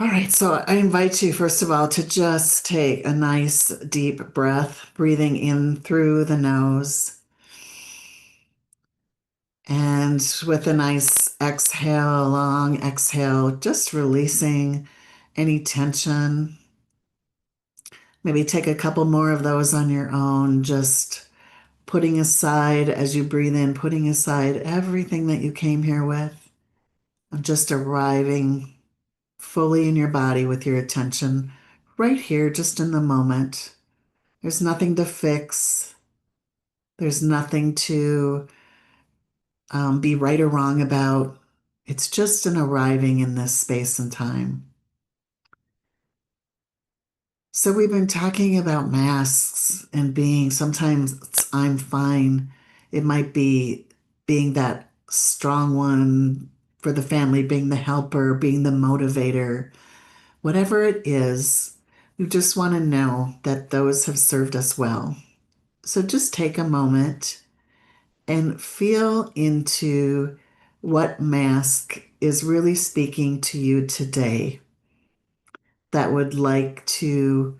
All right, so I invite you, first of all, to just take a nice deep breath, breathing in through the nose, and with a nice exhale, long exhale, just releasing any tension. Maybe take a couple more of those on your own, just putting aside as you breathe in, putting aside everything that you came here with, and just arriving fully in your body with your attention right here, just in the moment. There's nothing to fix. There's nothing to be right or wrong about. It's just an arriving in this space and time. So, we've been talking about masks and being sometimes I'm fine. It might be being that strong one for the family, being the helper, being the motivator, whatever it is. We just want to know that those have served us well. So, just take a moment and feel into what mask is really speaking to you today that would like to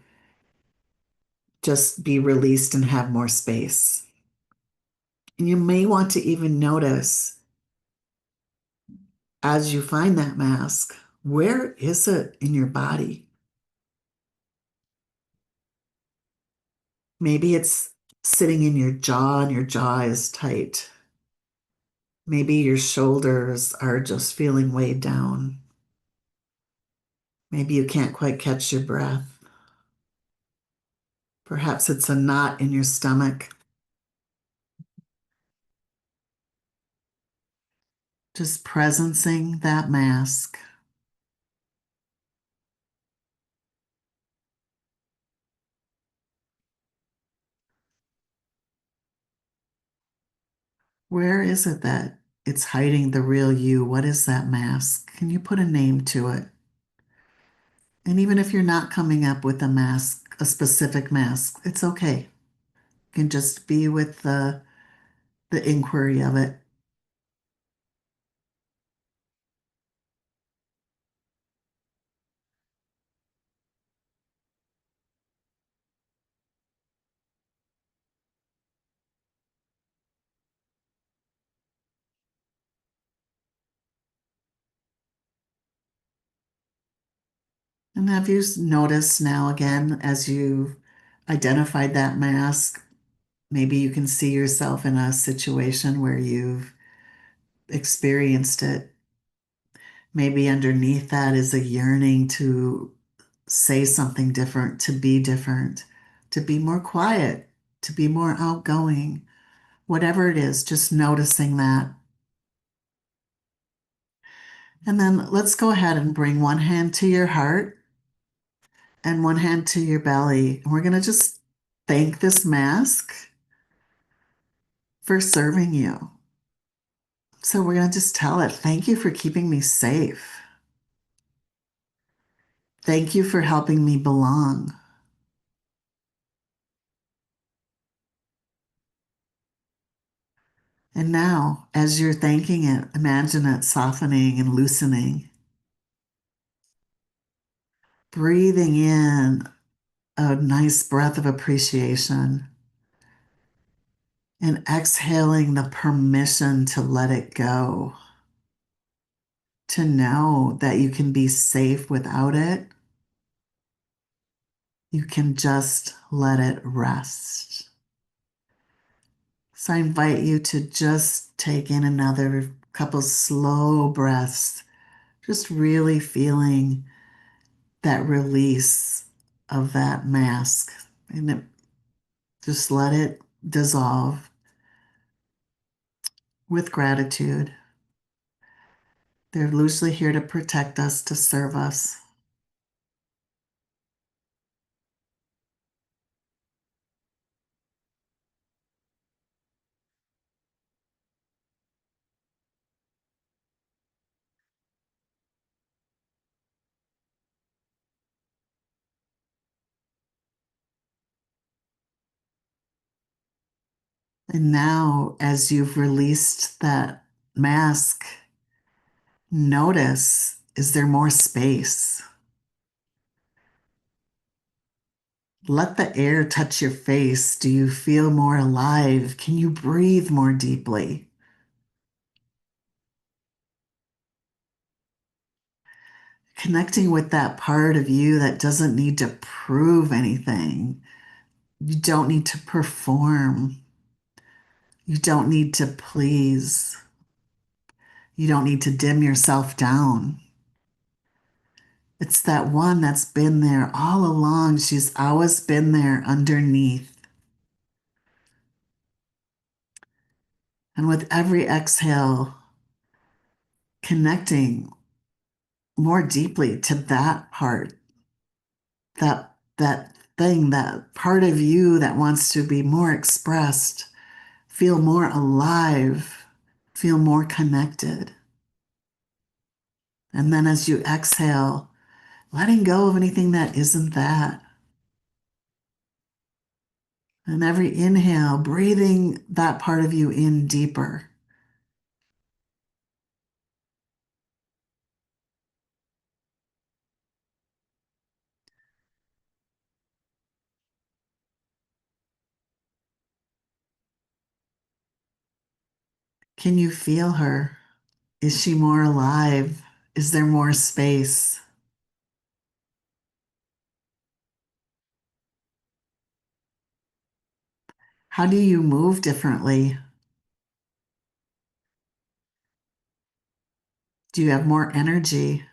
just be released and have more space. And you may want to even notice as you find that mask, where is it in your body? Maybe it's sitting in your jaw and your jaw is tight. Maybe your shoulders are just feeling weighed down. Maybe you can't quite catch your breath. Perhaps it's a knot in your stomach. Just presencing that mask. Where is it that it's hiding the real you? What is that mask? Can you put a name to it? And even if you're not coming up with a mask, a specific mask, it's okay. You can just be with the inquiry of it. And have you noticed now again, as you've identified that mask, maybe you can see yourself in a situation where you've experienced it. Maybe underneath that is a yearning to say something different, to be more quiet, to be more outgoing, whatever it is, just noticing that. And then let's go ahead and bring one hand to your heart and one hand to your belly. And we're going to just thank this mask for serving you. So we're going to just tell it, thank you for keeping me safe. Thank you for helping me belong. And now, as you're thanking it, imagine it softening and loosening, breathing in a nice breath of appreciation and exhaling the permission to let it go, to know that you can be safe without it. You can just let it rest. So I invite you to just take in another couple slow breaths, just really feeling that release of that mask. Just let it dissolve with gratitude. They're loosely here to protect us, to serve us. And now, as you've released that mask, notice, is there more space? Let the air touch your face. Do you feel more alive? Can you breathe more deeply? Connecting with that part of you that doesn't need to prove anything. You don't need to perform. You don't need to please. You don't need to dim yourself down. It's that one that's been there all along. She's always been there underneath. And with every exhale, connecting more deeply to that part, that thing, that part of you that wants to be more expressed, feel more alive, feel more connected. And then as you exhale, letting go of anything that isn't that. And every inhale, breathing that part of you in deeper. Can you feel her? Is she more alive? Is there more space? How do you move differently? Do you have more energy?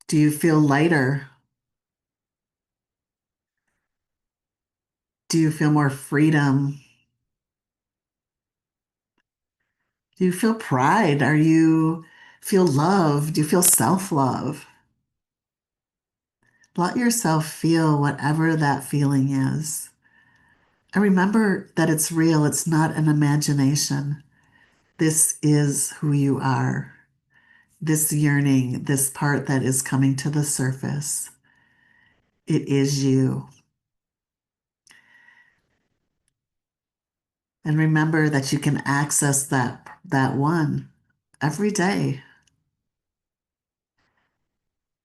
Do you feel lighter? Do you feel more freedom? Do you feel pride? Are you feel love? Do you feel self-love? Let yourself feel whatever that feeling is. And remember that it's real. It's not an imagination. This is who you are. This yearning, this part that is coming to the surface. It is you. And remember that you can access that one every day.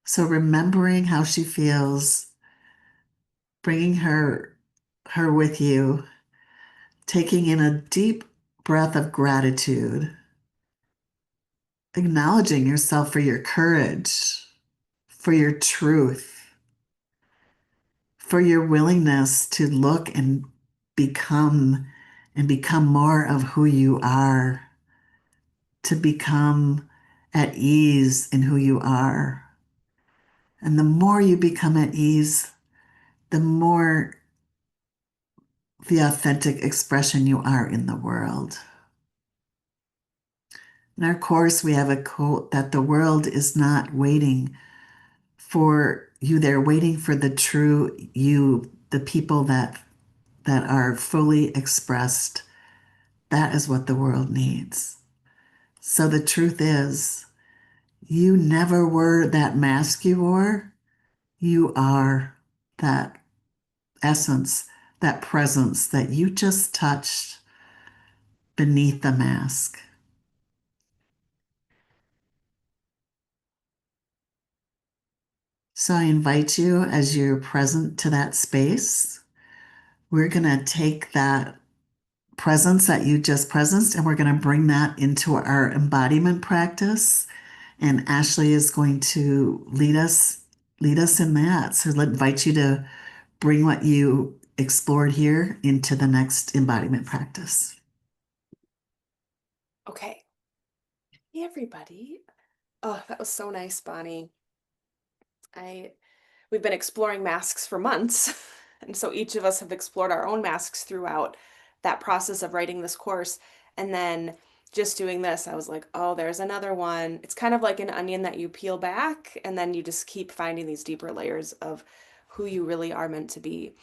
So remembering how she feels, bringing her with you, taking in a deep breath of gratitude, acknowledging yourself for your courage, for your truth, for your willingness to look become and become more of who you are, to become at ease in who you are. And the more you become at ease, the more the authentic expression you are in the world. In our course, we have a quote that the world is not waiting for you, they're waiting for the true you, the people that are fully expressed. That is what the world needs. So the truth is, you never were that mask you wore. You are that essence, that presence that you just touched beneath the mask. So I invite you as you're present to that space, we're going to take that presence that you just presenced and we're going to bring that into our embodiment practice. And Ashley is going to lead us in that. So I invite you to bring what you explored here into the next embodiment practice. Okay. Hey, everybody. Oh, that was so nice, Bonnie. I We've been exploring masks for months, and so each of us have explored our own masks throughout that process of writing this course. And then just doing this, I was like, oh, there's another one. It's kind of like an onion that you peel back, and then you just keep finding these deeper layers of who you really are meant to be.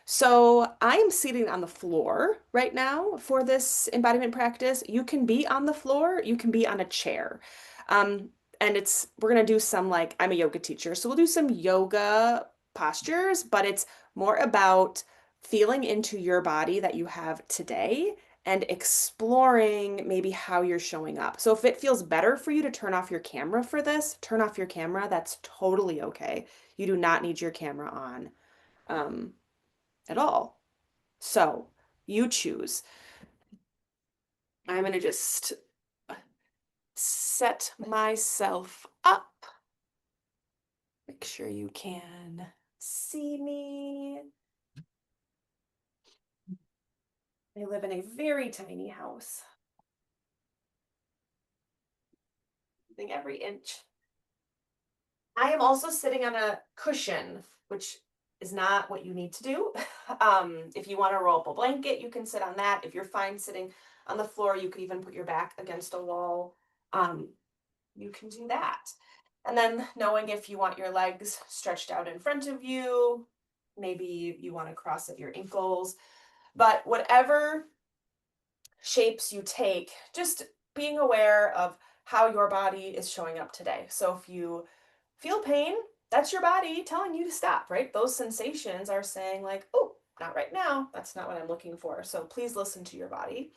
So I am sitting on the floor right now for this embodiment practice. You can be on the floor, you can be on a chair. Um, and we're gonna do some like, I'm a yoga teacher, so we'll do some yoga postures, but it's more about feeling into your body that you have today and exploring maybe how you're showing up. So if it feels better for you to turn off your camera for this, turn off your camera. That's totally okay. You do not need your camera on at all. So you choose. I'm going to just set myself up. Make sure you can see me. I live in a very tiny house. Using every inch. I am also sitting on a cushion, which is not what you need to do. If you want to roll up a blanket, you can sit on that. If you're fine sitting on the floor, you could even put your back against a wall. You can do that. And then knowing if you want your legs stretched out in front of you, maybe you want to cross at your ankles, but whatever shapes you take, just being aware of how your body is showing up today. So if you feel pain, that's your body telling you to stop, right? Those sensations are saying like, oh, not right now. That's not what I'm looking for. So please listen to your body.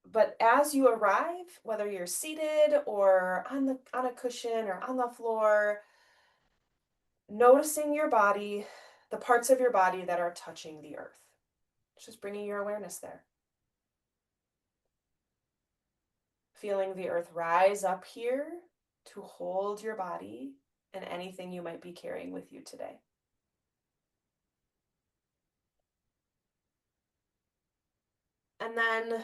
But as you arrive, whether you're seated or on a cushion or on the floor, noticing your body, the parts of your body that are touching the earth. Just bringing your awareness there. Feeling the earth rise up here to hold your body and anything you might be carrying with you today. And then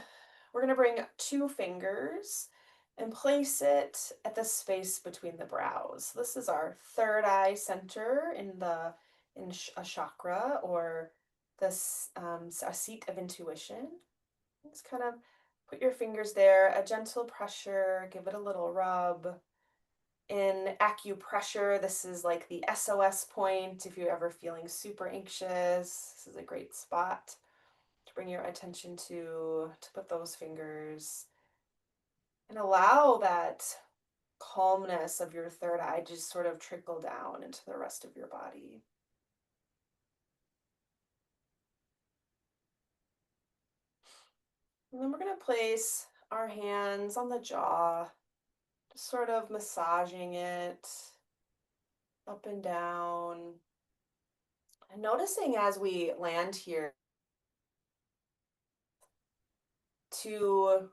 we're going to bring 2 fingers and place it at the space between the brows. This is our third eye center in a chakra, or this a seat of intuition. Just kind of put your fingers there, a gentle pressure, give it a little rub. In acupressure, this is like the SOS point. If you're ever feeling super anxious, this is a great spot to bring your attention to put those fingers and allow that calmness of your third eye just sort of trickle down into the rest of your body. And then we're going to place our hands on the jaw, just sort of massaging it up and down. And noticing as we land here to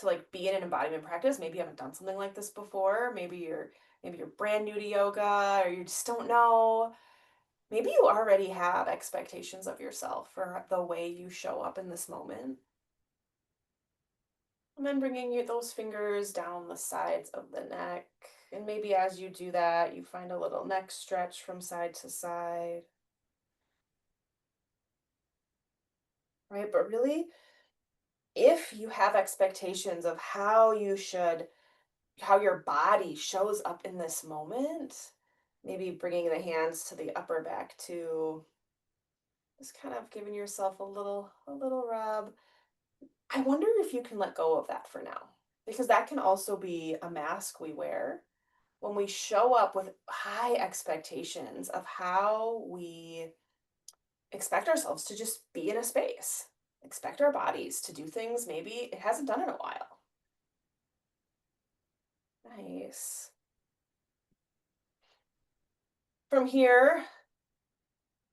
like be in an embodiment practice. Maybe you haven't done something like this before. Maybe you're brand new to yoga, or you just don't know. Maybe you already have expectations of yourself for the way you show up in this moment. And then bringing those fingers down the sides of the neck. And maybe as you do that, you find a little neck stretch from side to side. Right? But really, if you have expectations of how your body shows up in this moment, maybe bringing the hands to the upper back too, just kind of giving yourself a little rub. I wonder if you can let go of that for now, because that can also be a mask we wear when we show up with high expectations of how we expect ourselves to just be in a space, expect our bodies to do things maybe it hasn't done in a while. Nice. From here,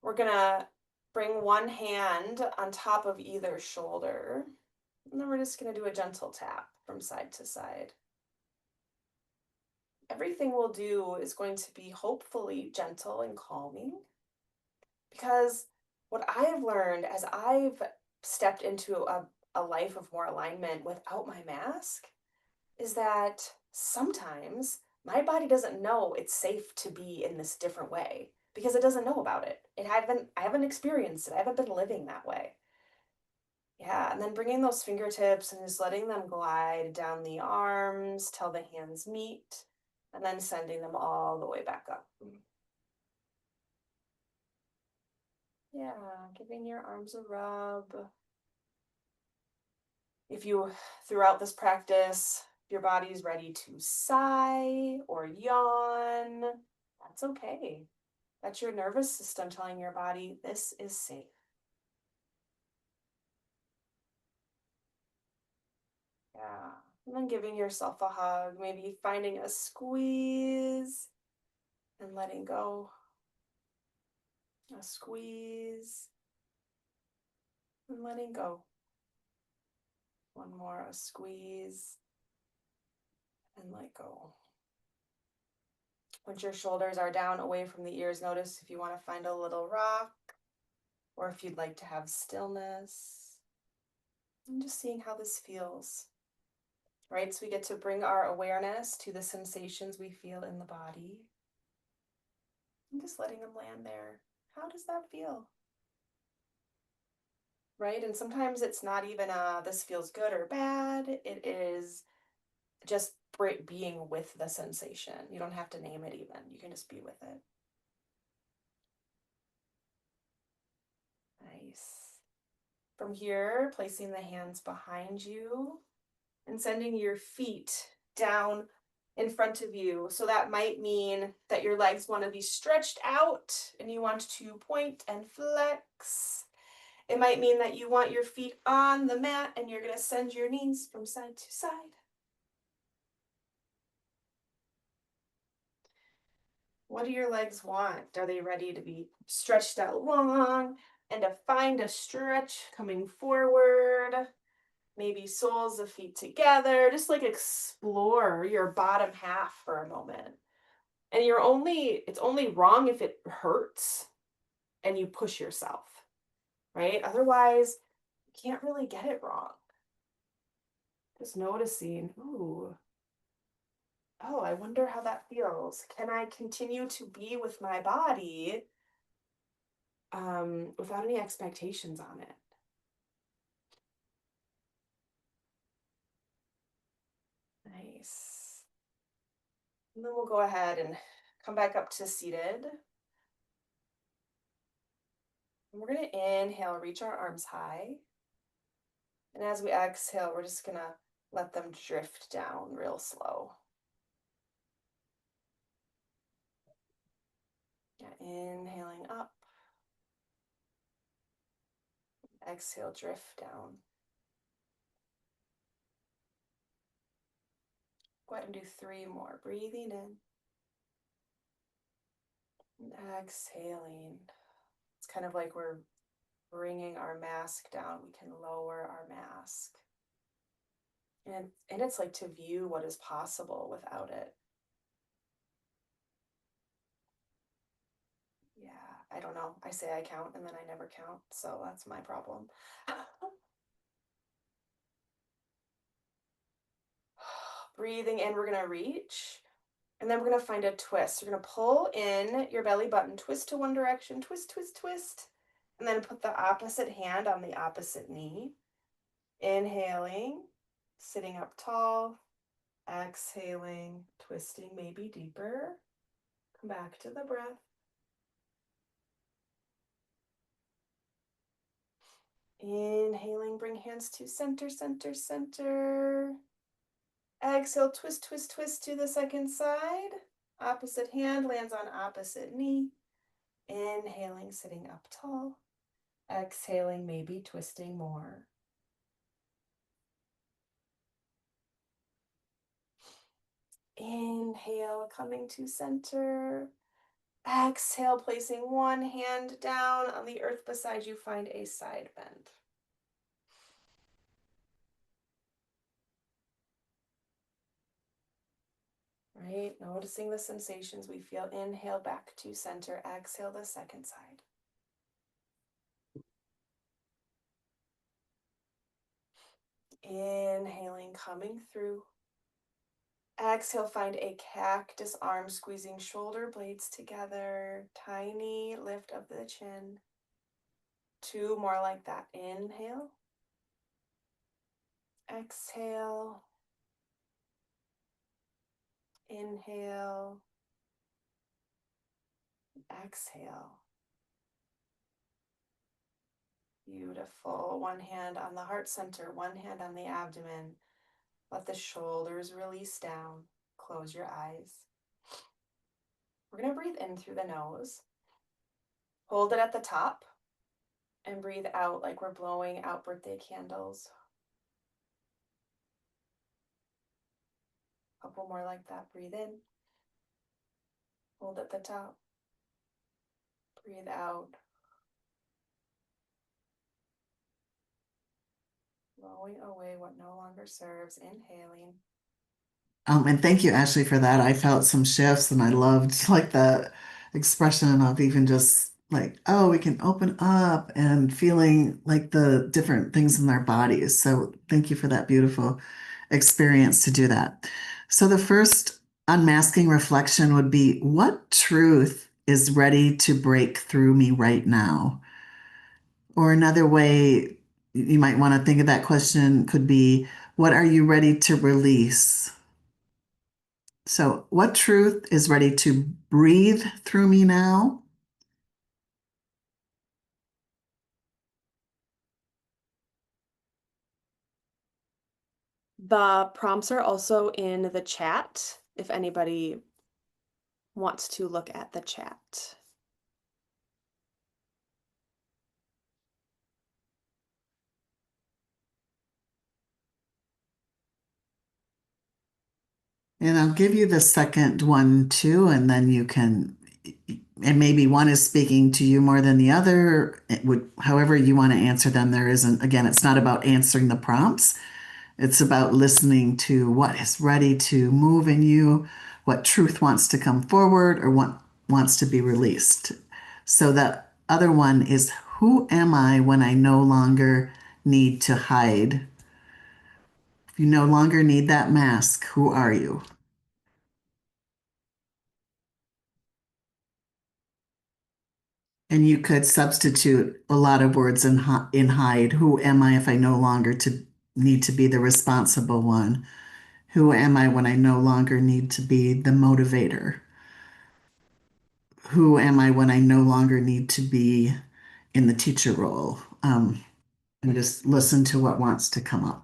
we're gonna bring one hand on top of either shoulder, and then we're just gonna do a gentle tap from side to side. Everything we'll do is going to be hopefully gentle and calming, because what I've learned as I've stepped into a life of more alignment without my mask is that sometimes my body doesn't know it's safe to be in this different way because it doesn't know about it. I haven't experienced it. I haven't been living that way. Yeah, and then bringing those fingertips and just letting them glide down the arms till the hands meet, and then sending them all the way back up. Yeah, giving your arms a rub. If you, throughout this practice, your body's ready to sigh or yawn, that's okay. That's your nervous system telling your body this is safe. Yeah. And then giving yourself a hug, maybe finding a squeeze and letting go. A squeeze and letting go. One more, a squeeze and let go. Once your shoulders are down away from the ears, notice if you want to find a little rock or if you'd like to have stillness. And just seeing how this feels. Right? So we get to bring our awareness to the sensations we feel in the body. And just letting them land there. How does that feel? Right? And sometimes it's not even this feels good or bad. It is just being with the sensation. You don't have to name it even. You can just be with it. Nice. From here, placing the hands behind you and sending your feet down in front of you. So that might mean that your legs want to be stretched out and you want to point and flex. It might mean that you want your feet on the mat and you're going to send your knees from side to side. What do your legs want? Are they ready to be stretched out long and to find a stretch coming forward? Maybe soles of feet together. Just like explore your bottom half for a moment. And it's only wrong if it hurts and you push yourself, right? Otherwise, you can't really get it wrong. Just noticing, ooh, oh, I wonder how that feels. Can I continue to be with my body without any expectations on it? Nice. And then we'll go ahead and come back up to seated. And we're going to inhale, reach our arms high. And as we exhale, we're just going to let them drift down real slow. Yeah, inhaling up. Exhale, drift down. Go ahead and do 3 more. Breathing in. And exhaling. It's kind of like we're bringing our mask down. We can lower our mask. And it's like to view what is possible without it. Yeah, I don't know. I say I count and then I never count. So that's my problem. Breathing in, we're going to reach. And then we're going to find a twist. You're going to pull in your belly button, twist to one direction, twist, twist, twist. And then put the opposite hand on the opposite knee. Inhaling, sitting up tall. Exhaling, twisting maybe deeper. Come back to the breath. Inhaling, bring hands to center, center, center. Exhale, twist, twist, twist to the second side. Opposite hand lands on opposite knee. Inhaling, sitting up tall. Exhaling, maybe twisting more. Inhale, coming to center. Exhale, placing one hand down on the earth beside you, find a side bend. Right? Noticing the sensations we feel. Inhale back to center. Exhale the second side. Inhaling, coming through. Exhale, find a cactus arm, squeezing shoulder blades together. Tiny lift of the chin. 2 more like that. Inhale. Exhale. Inhale. Exhale. Beautiful. One hand on the heart center, one hand on the abdomen. Let the shoulders release down. Close your eyes. We're going to breathe in through the nose. Hold it at the top. And breathe out like we're blowing out birthday candles. Couple more like that. Breathe in. Hold at the top. Breathe out. Blowing away what no longer serves. Inhaling. And thank you, Ashley, for that. I felt some shifts and I loved like the expression of even just like, oh, we can open up and feeling like the different things in our bodies. So thank you for that beautiful experience to do that. So the first unmasking reflection would be, what truth is ready to break through me right now? Or another way you might want to think of that question could be, what are you ready to release? So, what truth is ready to breathe through me now? The prompts are also in the chat if anybody wants to look at the chat. And I'll give you the second one too, and then you can, and maybe one is speaking to you more than the other. It would, however you want to answer them. There isn't, again, it's not about answering the prompts. It's about listening to what is ready to move in you, what truth wants to come forward, or what wants to be released. So the other one is, who am I when I no longer need to hide? If you no longer need that mask, who are you? And you could substitute a lot of words in hide. Who am I if I no longer to need to be the responsible one? Who am I when I no longer need to be the motivator? Who am I when I no longer need to be in the teacher role? And just listen to what wants to come up.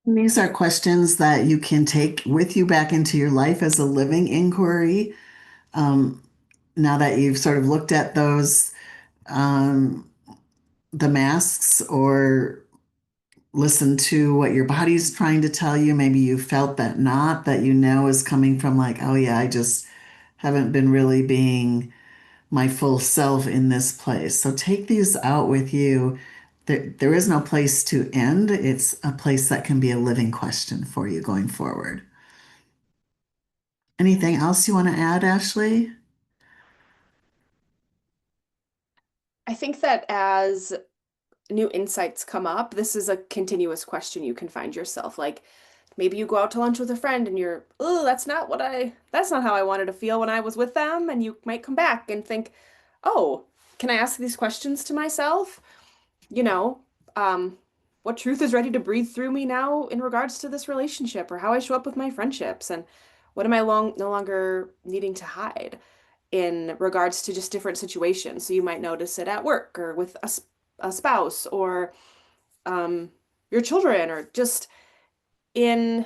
And these are questions that you can take with you back into your life as a living inquiry. Um, now that you've sort of looked at those, um, the masks, or listened to what your body's trying to tell you, maybe you felt that knot that you know is coming from like, oh yeah, I just haven't been really being my full self in this place. So take these out with you. There is no place to end. It's a place that can be a living question for you going forward. Anything else you want to add, Ashley? I think that as new insights come up, this is a continuous question you can find yourself. Like maybe you go out to lunch with a friend and you're, oh, that's not how I wanted to feel when I was with them. And you might come back and think, oh, can I ask these questions to myself? You know, um, what truth is ready to breathe through me now in regards to this relationship or how I show up with my friendships? And what am I no longer needing to hide in regards to just different situations? So you might notice it at work or with a spouse or um, your children or just in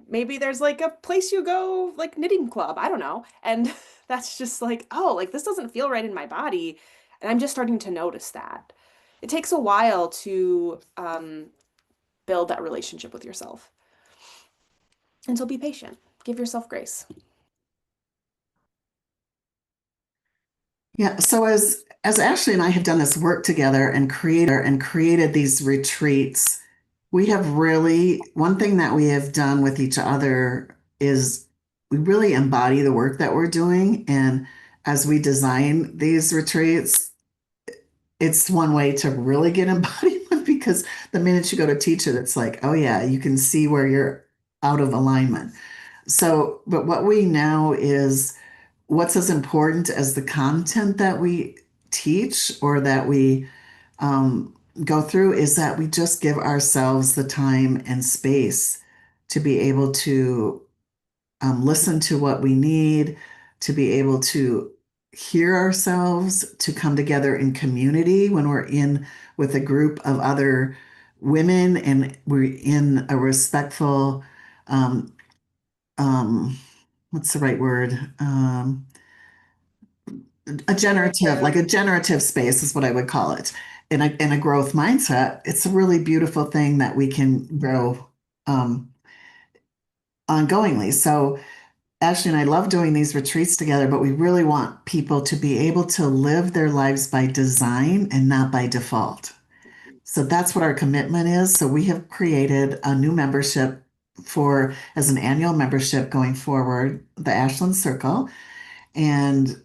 maybe there's like a place you go like knitting club, I don't know. And that's just like, oh, like this doesn't feel right in my body. And I'm just starting to notice that. It takes a while to build that relationship with yourself. And so be patient. Give yourself grace. Yeah. So as Ashley and I have done this work together and created these retreats, we have really one thing that we have done with each other is we really embody the work that we're doing. And as we design these retreats, it's one way to really get embodiment because the minute you go to teach it, it's like, oh yeah, you can see where you're out of alignment. So, but what we know is what's as important as the content that we teach or that we go through is that we just give ourselves the time and space to be able to listen to what we need, to be able to hear ourselves, to come together in community when we're in with a group of other women and we're in a respectful, um, what's the right word? Like a Generative. generative space is what I would call it. In a growth mindset, it's a really beautiful thing that we can grow um, ongoingly. So Ashley and I love doing these retreats together, but we really want people to be able to live their lives by design and not by default. So that's what our commitment is. So we have created a new membership for as an annual membership going forward, the Ashland Circle. And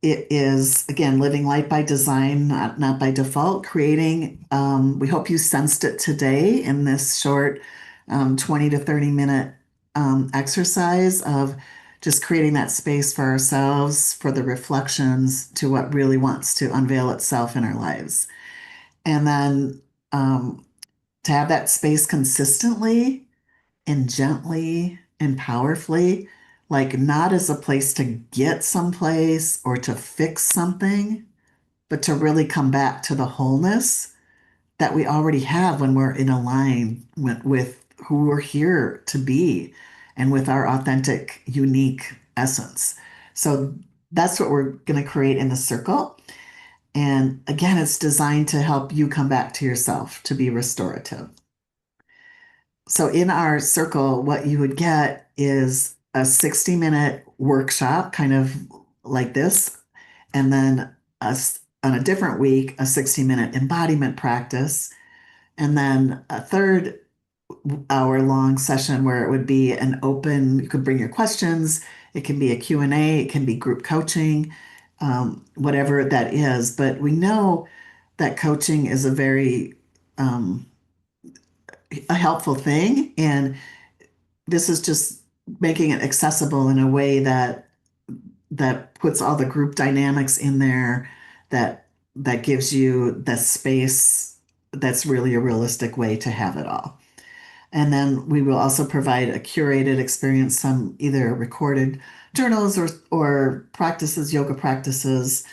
it is, again, living life by design, not by default, creating. We hope you sensed it today in this short 20 to 30-minute exercise of just creating that space for ourselves, for the reflections to what really wants to unveil itself in our lives. And then to have that space consistently and gently and powerfully, like not as a place to get someplace or to fix something, but to really come back to the wholeness that we already have when we're in alignment with who we're here to be and with our authentic, unique essence. So that's what we're going to create in the circle. And again, it's designed to help you come back to yourself, to be restorative. So in our circle, what you would get is a 60-minute workshop, kind of like this, and then on a different week, a 60-minute embodiment practice, and then a third hour-long session where it would be an open, you could bring your questions, it can be a Q&A, it can be group coaching, whatever that is. But we know that coaching is um, a helpful thing, and this is just making it accessible in a way that puts all the group dynamics in there that gives you the space that's really a realistic way to have it all. And then we will also provide a curated experience, some either recorded journals or practices, yoga practices,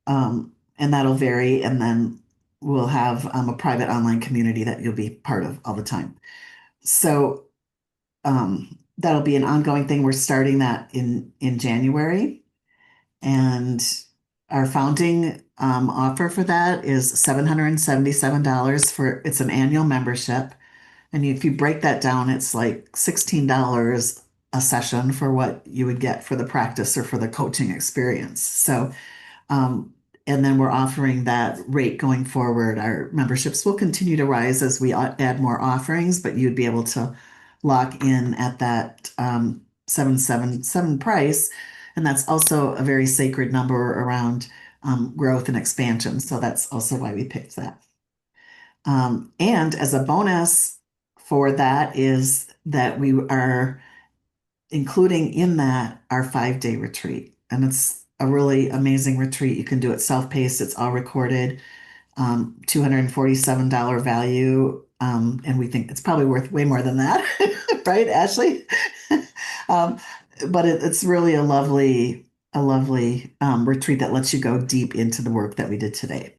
and that'll vary. And then we'll have a private online community that you'll be part of all the time. So that'll be an ongoing thing. We're starting that in January, and our founding offer for that is $777 for it's an annual membership. And if you break that down, it's like $16 a session for what you would get for the practice or for the coaching experience. So um, and then we're offering that rate going forward. Our memberships will continue to rise as we add more offerings, but you'd be able to lock in at that 777 price. And that's also a very sacred number around growth and expansion. So that's also why we picked that. And as a bonus for that is that we are including in that our 5-day retreat. And it's a really amazing retreat. You can do it self-paced, it's all recorded, $247 value. And we think it's probably worth way more than that, right, Ashley? um, but it's really a lovely retreat that lets you go deep into the work that we did today.